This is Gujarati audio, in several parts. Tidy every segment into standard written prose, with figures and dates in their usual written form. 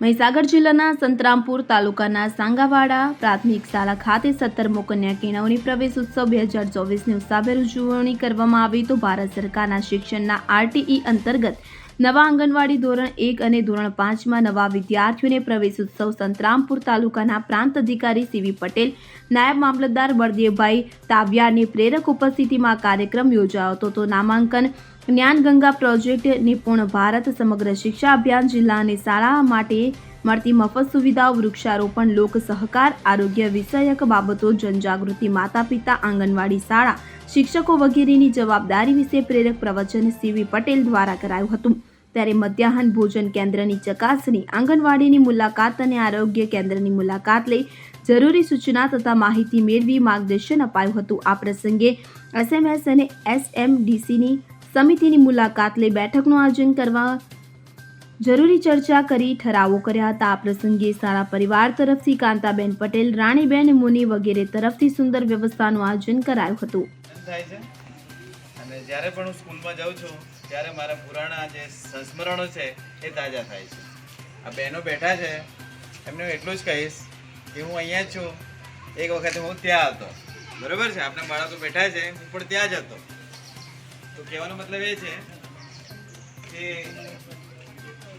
મહીસાગર જિલ્લાના સંતરામપુર તાલુકાના સાંગાવાડા પ્રાથમિક શાળા ખાતે 17મો કન્યા કેળવણી પ્રવેશ ઉત્સવ 2024ની ઉત્સાહભેર ઉજવણી કરવામાં આવી તો ભારત સરકારના શિક્ષણના આરટીઈ અંતર્ગત નવા આંગણવાડી ધોરણ 1 અને ધોરણ 5માં નવા વિદ્યાર્થીઓને પ્રવેશ ઉત્સવ સંતરામપુર તાલુકાના પ્રાંત અધિકારી સીવી પટેલ, નાયબ મામલતદાર બળદેવભાઈ તાવિયાની પ્રેરક ઉપસ્થિતિમાં કાર્યક્રમ યોજાયો હતો તો નામાંકન જ્ઞાન ગંગા પ્રોજેક્ટ, નિપુણ ભારત, સમગ્ર શિક્ષા અભિયાન, જિલ્લા અને શાળા માટે મળતી મફત સુવિધાઓ, વૃક્ષારોપણ, લોક સહકાર, આરોગ્ય વિષયક બાબતો, જનજાગૃતિ, માતા પિતા, આંગણવાડી શાળા શિક્ષકો વગેરેની જવાબદારી વિશે પ્રેરક પ્રવચન સીવી પટેલ દ્વારા કરાયું હતું। ત્યારે મધ્યાહન ભોજન કેન્દ્રની ચકાસણી, આંગણવાડીની મુલાકાત અને આરોગ્ય કેન્દ્રની મુલાકાત લઈ જરૂરી સૂચના તથા માહિતી મેળવી માર્ગદર્શન અપાયું હતું। આ પ્રસંગે SMS અને SMDCની સમિતિની મુલાકાત લઈ બેઠકનું આયોજન કરવા જરૂરી ચર્ચા કરી ઠરાવો કર્યા હતા। આ પ્રસંગે શાળા પરિવાર તરફથી કાંતાબેન પટેલ, રાણીબેન મુની વગેરે તરફથી સુંદર વ્યવસ્થાનું આયોજન કરાયું હતું। અને જ્યારે પણ હું સ્કૂલમાં જાઉં છું ત્યારે મારા પુરાણા જે સંસ્મરણો છે એ તાજા થાય છે। આ બહેનો બેઠા છે એમને હું એટલું જ કહીશ કે હું અહીંયા જ છું, એક વખતે હું ત્યાં હતો, બરાબર છે, આપણા બાળકો બેઠા છે, હું પણ ત્યાં જ હતો। તો કહેવાનો મતલબ એ છે કે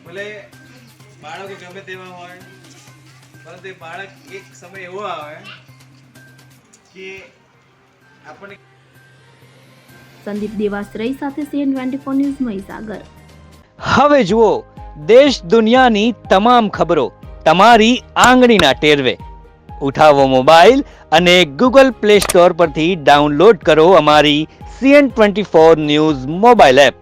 ભલે બાળકો ગમે તેવા હોય પરંતુ એ બાળક એક સમય એવો આવે કે આપણને। સંદીપ દેવાશ્રય સાથે CN24 ન્યૂઝ મહીસાગર। હવે જુઓ દેશ દુનિયાની તમામ ખબરો તમારી આંગળીના ટેરવે। ઉઠાવો મોબાઈલ અને Google Play Store પરથી ડાઉનલોડ કરો અમારી CN24 ન્યૂઝ મોબાઈલ એપ।